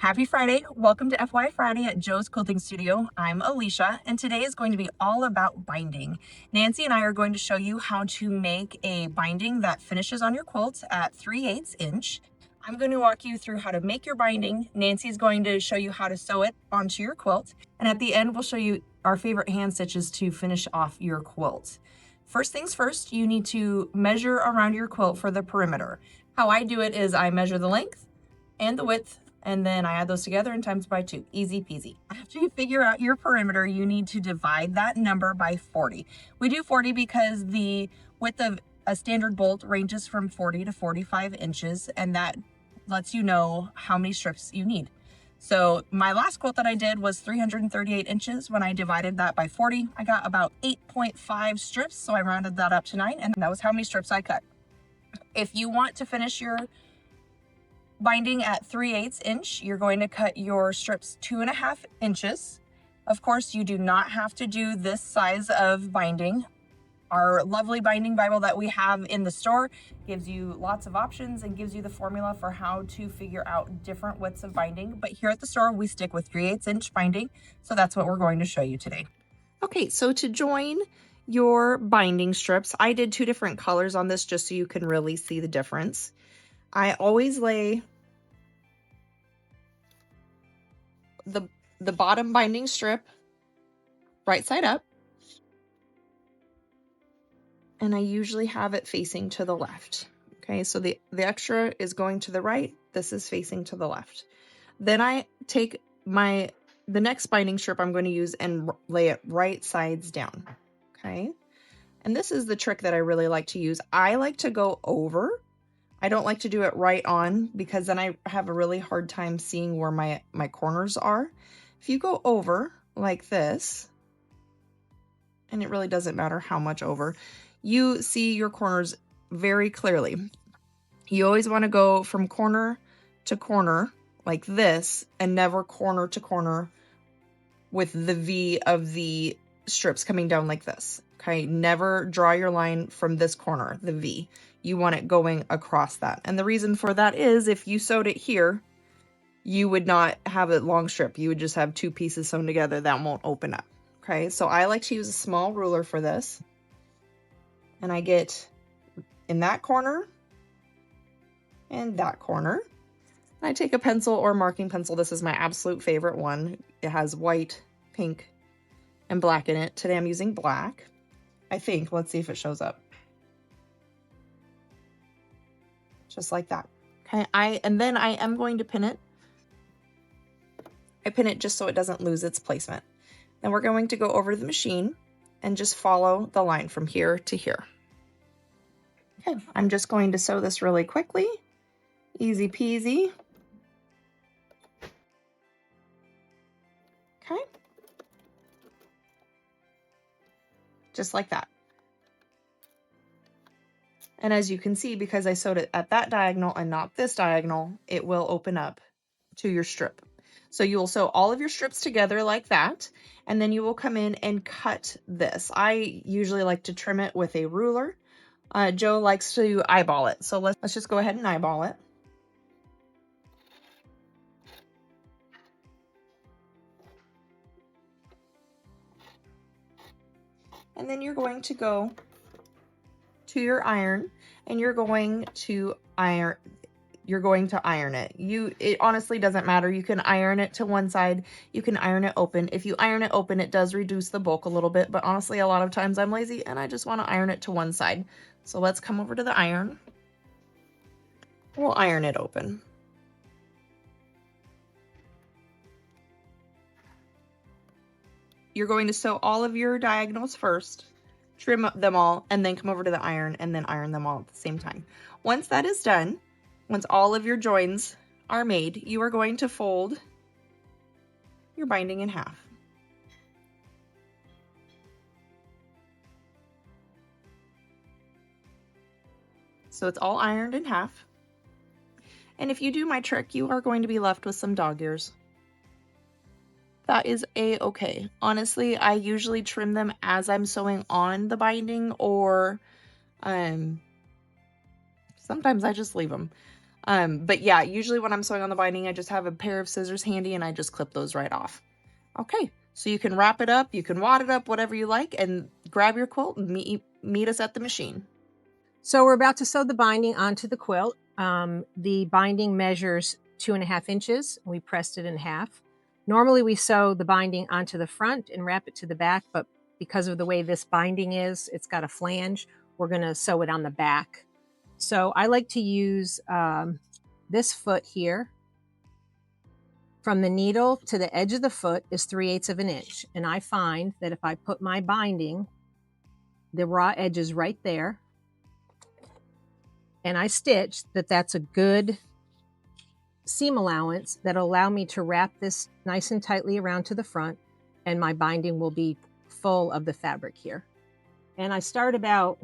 Happy Friday. Welcome to FYI Friday at Joe's Quilting Studio. I'm Alicia, and today is going to be all about binding. Nancy and I are going to show you how to make a binding that finishes on your quilt at 3/8 inch. I'm going to walk you through how to make your binding. Nancy's going to show you how to sew it onto your quilt. And at the end, we'll show you our favorite hand stitches to finish off your quilt. First things first, you need to measure around your quilt for the perimeter. How I do it is I measure the length and the width, and then I add those together and times by 2. Easy peasy. After you figure out your perimeter, you need to divide that number by 40. We do 40 because the width of a standard bolt ranges from 40 to 45 inches, and that lets you know how many strips you need. So my last quilt that I did was 338 inches. When I divided that by 40, I got about 8.5 strips, so I rounded that up to 9, and that was how many strips I cut. If you want to finish your binding at 3/8 inch, you're going to cut your strips 2.5 inches. Of course, you do not have to do this size of binding. Our lovely binding Bible that we have in the store gives you lots of options and gives you the formula for how to figure out different widths of binding. But here at the store, we stick with 3/8 inch binding. So that's what we're going to show you today. Okay, so to join your binding strips, I did 2 different colors on this just so you can really see the difference. I always lay the bottom binding strip right side up, and I usually have it facing to the left. Okay, so the extra is going to the right, this is facing to the left. Then I take the next binding strip I'm going to use and lay it right sides down. Okay, and this is the trick that I really like to use. I like to go over. I don't like to do it right on because then I have a really hard time seeing where my corners are. If you go over like this, and it really doesn't matter how much over, you see your corners very clearly. You always want to go from corner to corner like this and never corner to corner with the V of the strips coming down like this. Okay, never draw your line from this corner, the V. You want it going across that. And the reason for that is if you sewed it here, you would not have a long strip. You would just have 2 pieces sewn together that won't open up. Okay, so I like to use a small ruler for this. And I get in that corner and that corner. And I take a pencil or marking pencil. This is my absolute favorite one. It has white, pink, and black in it. Today I'm using black, I think. Let's see if it shows up. Just like that. Okay, and then I am going to pin it. I pin it just so it doesn't lose its placement. Then we're going to go over to the machine and just follow the line from here to here. Okay, I'm just going to sew this really quickly. Easy peasy. Okay. Just like that. And as you can see, because I sewed it at that diagonal and not this diagonal, it will open up to your strip. So you will sew all of your strips together like that, and then you will come in and cut this. I usually like to trim it with a ruler. Joe likes to eyeball it. So let's just go ahead and eyeball it. And then you're going to go to your iron and you're going to iron it. It honestly doesn't matter. You can iron it to one side, you can iron it open. If you iron it open, it does reduce the bulk a little bit, but honestly, a lot of times I'm lazy and I just want to iron it to one side. So let's come over to the iron. We'll iron it open. You're going to sew all of your diagonals first, trim them all, and then come over to the iron and then iron them all at the same time. Once that is done, once all of your joins are made, you are going to fold your binding in half. So it's all ironed in half. And if you do my trick, you are going to be left with some dog ears. That is a-okay. Honestly, I usually trim them as I'm sewing on the binding, or sometimes I just leave them. But yeah, usually when I'm sewing on the binding, I just have a pair of scissors handy and I just clip those right off. Okay, so you can wrap it up, you can wad it up, whatever you like, and grab your quilt and meet us at the machine. So we're about to sew the binding onto the quilt. The binding measures 2.5 inches. We pressed it in half. Normally we sew the binding onto the front and wrap it to the back, but because of the way this binding is, it's got a flange, we're gonna sew it on the back. So I like to use this foot here. From the needle to the edge of the foot is 3/8 of an inch. And I find that if I put my binding, the raw edge is right there, and I stitch, that's a good seam allowance that'll allow me to wrap this nice and tightly around to the front, and my binding will be full of the fabric here. And I start about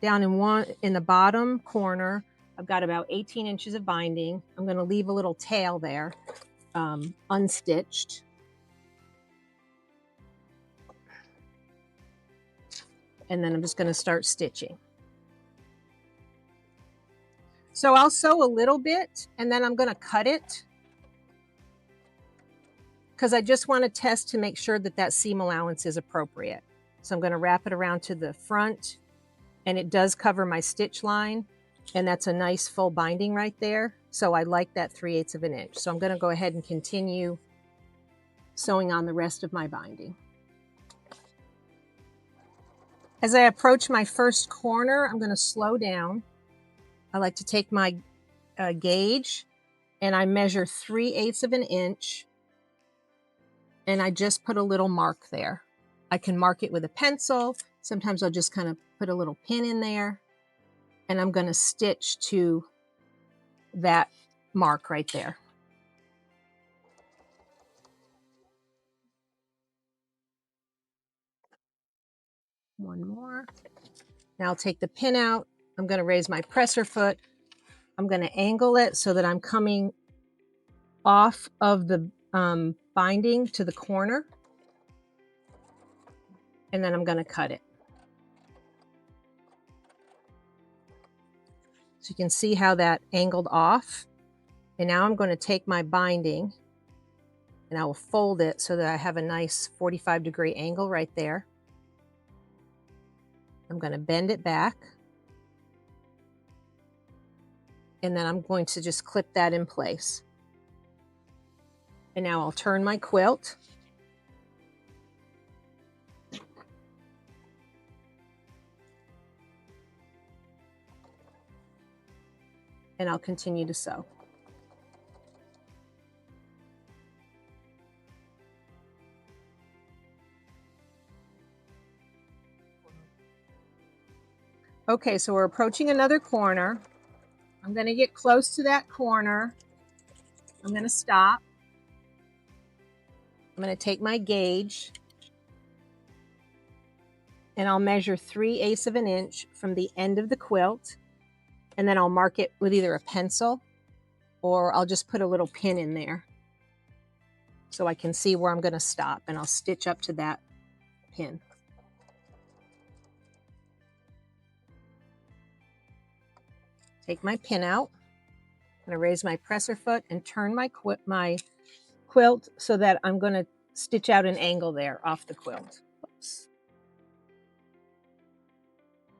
down in the bottom corner. I've got about 18 inches of binding. I'm going to leave a little tail there, unstitched. And then I'm just going to start stitching. So I'll sew a little bit and then I'm going to cut it because I just want to test to make sure that that seam allowance is appropriate. So I'm going to wrap it around to the front, and it does cover my stitch line, and that's a nice full binding right there. So I like that 3/8 of an inch. So I'm going to go ahead and continue sewing on the rest of my binding. As I approach my first corner, I'm going to slow down. I like to take my gauge and I measure 3/8 of an inch, and I just put a little mark there. I can mark it with a pencil. Sometimes I'll just kind of put a little pin in there, and I'm going to stitch to that mark right there. One more. Now I'll take the pin out. I'm going to raise my presser foot. I'm going to angle it so that I'm coming off of the binding to the corner, and then I'm going to cut it. So you can see how that angled off. And now I'm going to take my binding and I will fold it so that I have a nice 45-degree angle right there. I'm going to bend it back. And then I'm going to just clip that in place. And now I'll turn my quilt. And I'll continue to sew. Okay, so we're approaching another corner. I'm going to get close to that corner. I'm going to stop. I'm going to take my gauge and I'll measure 3/8 of an inch from the end of the quilt, and then I'll mark it with either a pencil or I'll just put a little pin in there so I can see where I'm going to stop, and I'll stitch up to that pin. Take my pin out. I'm going to raise my presser foot and turn my quilt so that I'm going to stitch out an angle there off the quilt. Oops.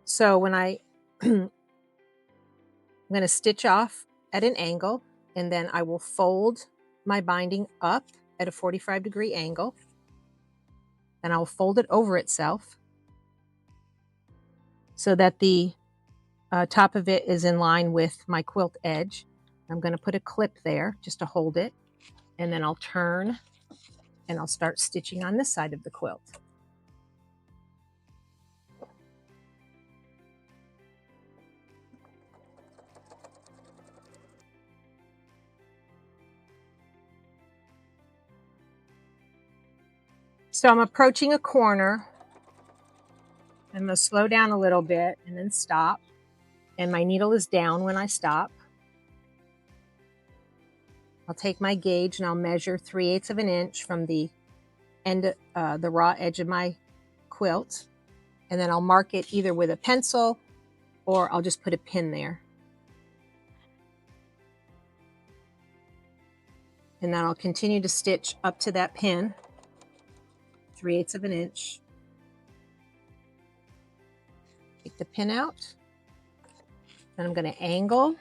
So when I'm going to stitch off at an angle, and then I will fold my binding up at a 45-degree angle, and I'll fold it over itself so that the top of it is in line with my quilt edge. I'm going to put a clip there just to hold it, and then I'll turn and I'll start stitching on this side of the quilt. So I'm approaching a corner. I'm going to slow down a little bit and then stop. And my needle is down when I stop. I'll take my gauge and I'll measure 3/8 of an inch from the end, the raw edge of my quilt. And then I'll mark it either with a pencil or I'll just put a pin there. And then I'll continue to stitch up to that pin, 3/8 of an inch. Take the pin out, and I'm going to angle,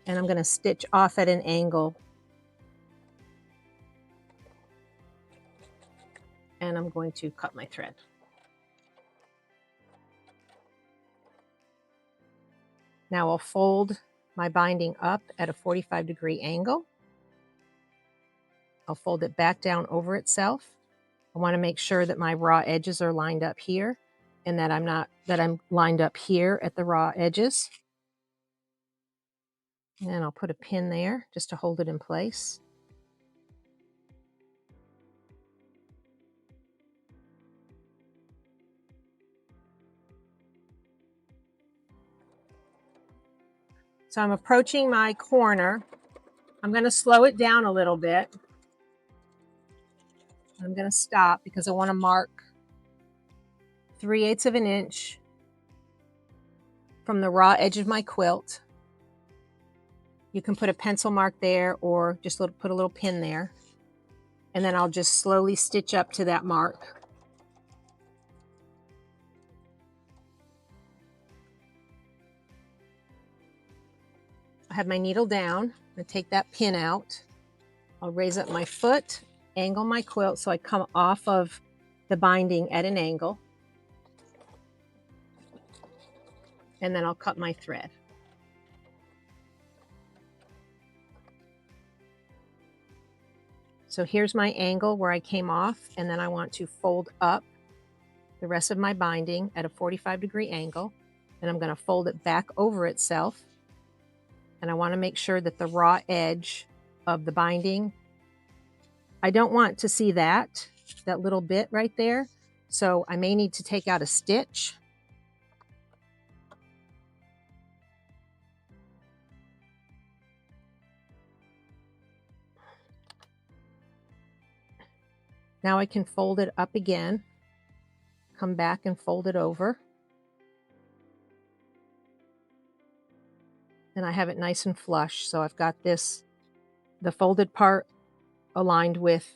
and I'm going to stitch off at an angle. And I'm going to cut my thread. Now I'll fold my binding up at a 45-degree angle. I'll fold it back down over itself. I want to make sure that my raw edges are lined up here and that I'm lined up here at the raw edges. And I'll put a pin there just to hold it in place. So I'm approaching my corner. I'm going to slow it down a little bit. I'm going to stop because I want to mark 3/8 of an inch from the raw edge of my quilt. You can put a pencil mark there or just put a little pin there. And then I'll just slowly stitch up to that mark. I have my needle down. I'm going to take that pin out. I'll raise up my foot, angle my quilt so I come off of the binding at an angle. And then I'll cut my thread. So here's my angle where I came off, and then I want to fold up the rest of my binding at a 45-degree angle, and I'm going to fold it back over itself. And I want to make sure that the raw edge of the binding, I don't want to see that little bit right there. So I may need to take out a stitch. Now I can fold it up again, come back and fold it over. And I have it nice and flush. So I've got the folded part aligned with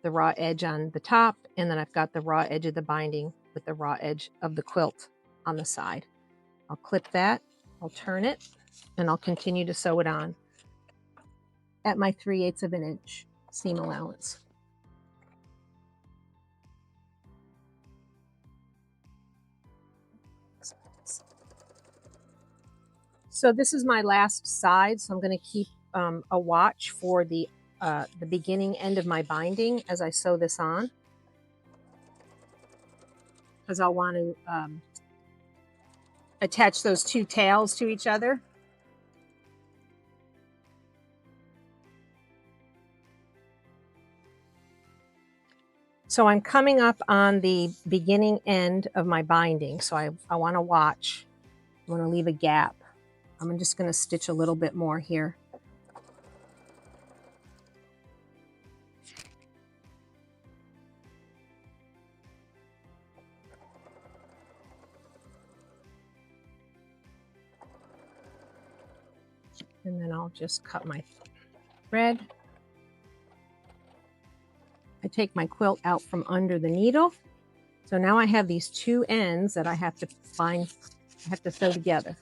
the raw edge on the top, and then I've got the raw edge of the binding with the raw edge of the quilt on the side. I'll clip that, I'll turn it, and I'll continue to sew it on at my 3/8 of an inch seam allowance. So this is my last side, so I'm going to keep a watch for the beginning end of my binding as I sew this on, because I'll want to attach those two tails to each other. So I'm coming up on the beginning end of my binding, so I want to watch. I want to leave a gap. I'm just going to stitch a little bit more here. And then I'll just cut my thread. I take my quilt out from under the needle. So now I have these two ends that I have to sew together.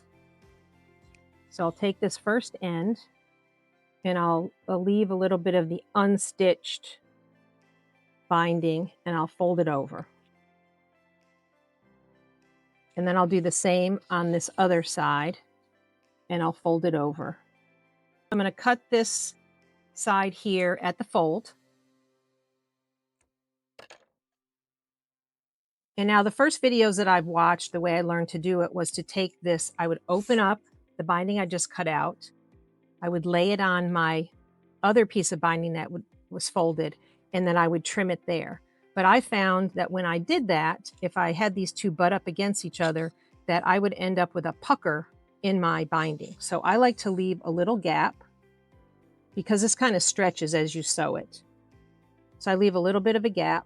So I'll take this first end and I'll leave a little bit of the unstitched binding and I'll fold it over. And then I'll do the same on this other side and I'll fold it over. I'm going to cut this side here at the fold. And now the first videos that I've watched, the way I learned to do it was to take this, I would open up the binding I just cut out. I would lay it on my other piece of binding that was folded, and then I would trim it there. But I found that when I did that, if I had these two butt up against each other, that I would end up with a pucker in my binding. So I like to leave a little gap because this kind of stretches as you sew it. So I leave a little bit of a gap,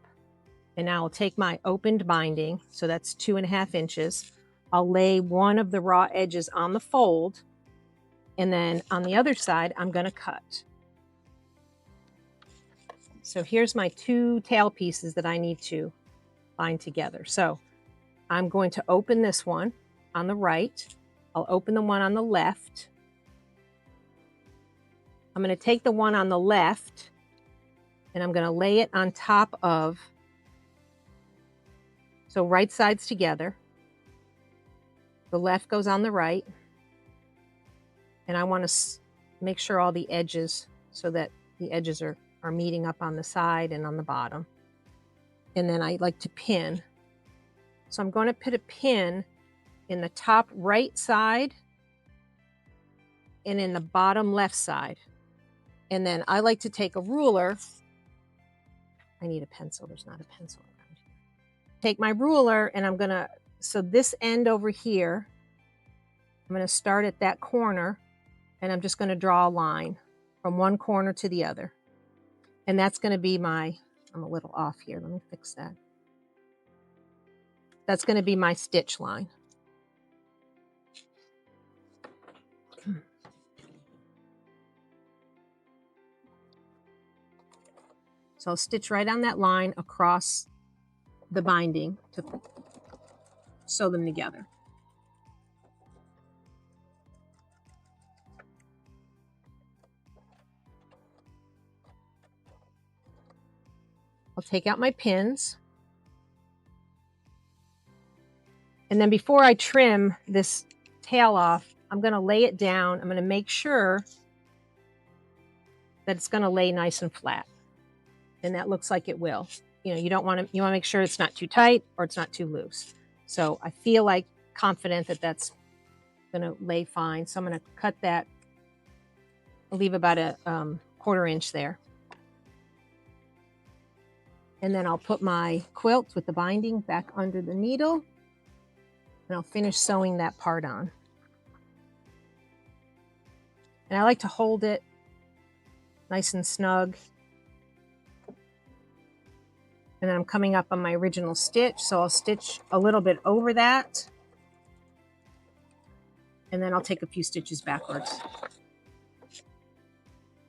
and now I'll take my opened binding, so that's 2.5 inches. I'll lay one of the raw edges on the fold, and then on the other side, I'm going to cut. So here's my 2 tail pieces that I need to bind together. So I'm going to open this one on the right. I'll open the one on the left. I'm going to take the one on the left and I'm going to lay it on top of, so right sides together. The left goes on the right. And I want to make sure all the edges, so that the edges are meeting up on the side and on the bottom. And then I like to pin. So I'm going to put a pin in the top right side and in the bottom left side. And then I like to take a ruler. I need a pencil. There's not a pencil around here. Take my ruler and I'm going to, so this end over here, I'm going to start at that corner and I'm just going to draw a line from one corner to the other. And that's going to be my, I'm a little off here. Let me fix that. That's going to be my stitch line. So I'll stitch right on that line across the binding to sew them together. I'll take out my pins. And then before I trim this tail off, I'm going to lay it down. I'm going to make sure that it's going to lay nice and flat. And that looks like it will. You know, you want to make sure it's not too tight or it's not too loose. So I feel like confident that that's going to lay fine. So I'm going to cut that. I'll leave about a 1/4 inch there. And then I'll put my quilt with the binding back under the needle. And I'll finish sewing that part on. And I like to hold it nice and snug. And then I'm coming up on my original stitch, so I'll stitch a little bit over that. And then I'll take a few stitches backwards.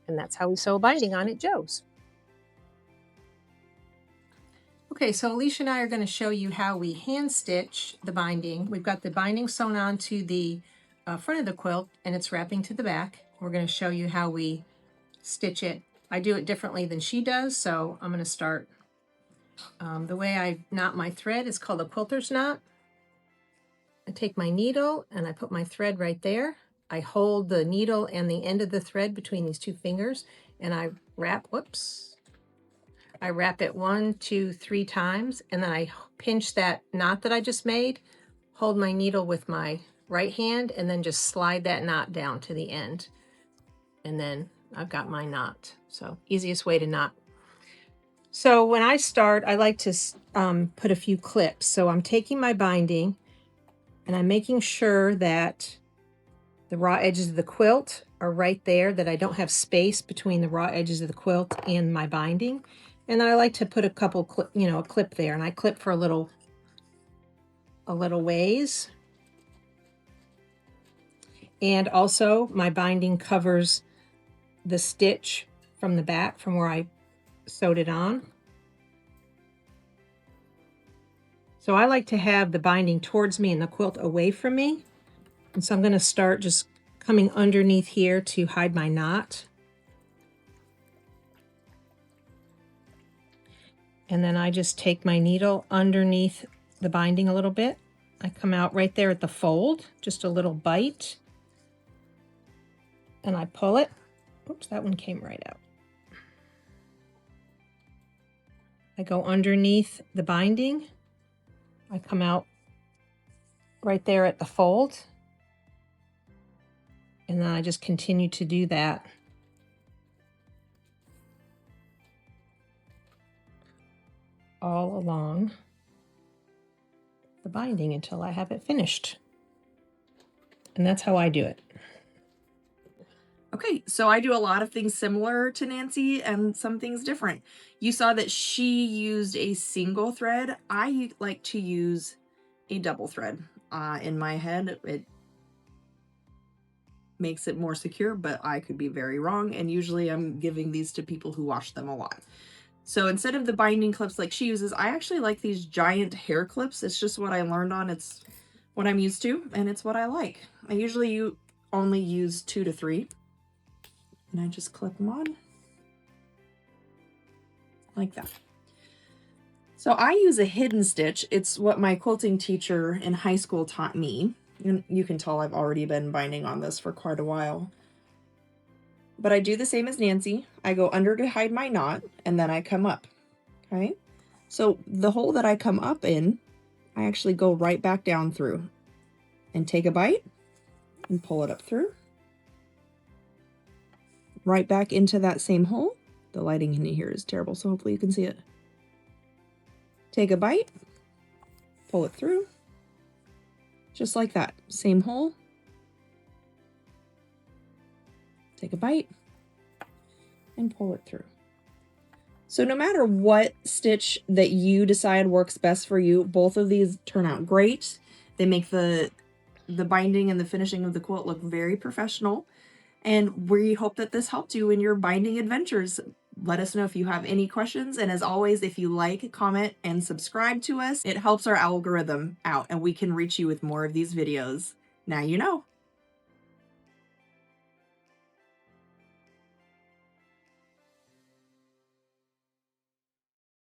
And that's how we sew a binding on at Joe's. Okay, so Alicia and I are going to show you how we hand stitch the binding. We've got the binding sewn onto the front of the quilt and it's wrapping to the back. We're going to show you how we stitch it. I do it differently than she does, so I'm going to start. The way I knot my thread is called a quilter's knot. I take my needle and I put my thread right there. I hold the needle and the end of the thread between these 2 fingers and I wrap, I wrap it 1, 2, 3 times and then I pinch that knot that I just made, hold my needle with my right hand and then just slide that knot down to the end. And then I've got my knot. So easiest way to knot. So when I start, I like to put a few clips. So I'm taking my binding and I'm making sure that the raw edges of the quilt are right there, that I don't have space between the raw edges of the quilt and my binding. And then I like to put a couple, a clip there, and I clip for a little ways. And also my binding covers the stitch from the back from where I sewed it on. So I like to have the binding towards me and the quilt away from me. And so I'm going to start just coming underneath here to hide my knot. And then I just take my needle underneath the binding a little bit. I come out right there at the fold, just a little bite. And I pull it. Oops, that one came right out. I go underneath the binding. I come out right there at the fold. And then I just continue to do that. All along the binding until I have it finished. And that's how I do it. Okay, so I do a lot of things similar to Nancy and some things different. You saw that she used a single thread. I like to use a double thread. In my head, it makes it more secure, but I could be very wrong. And usually I'm giving these to people who wash them a lot. So instead of the binding clips like she uses, I actually like these giant hair clips. It's just what I learned on. It's what I'm used to, and it's what I like. I usually only use 2 to 3, and I just clip them on like that. So I use a hidden stitch. It's what my quilting teacher in high school taught me. And you can tell I've already been binding on this for quite a while. But I do the same as Nancy. I go under to hide my knot, and then I come up, okay? So the hole that I come up in, I actually go right back down through and take a bite and pull it up through. Right back into that same hole. The lighting in here is terrible, so hopefully you can see it. Take a bite, pull it through, just like that. Same hole. Take a bite and pull it through. So no matter what stitch that you decide works best for you, both of these turn out great. They make the binding and the finishing of the quilt look very professional. And we hope that this helped you in your binding adventures. Let us know if you have any questions. And as always, if you like, comment, and subscribe to us, it helps our algorithm out and we can reach you with more of these videos. Now you know.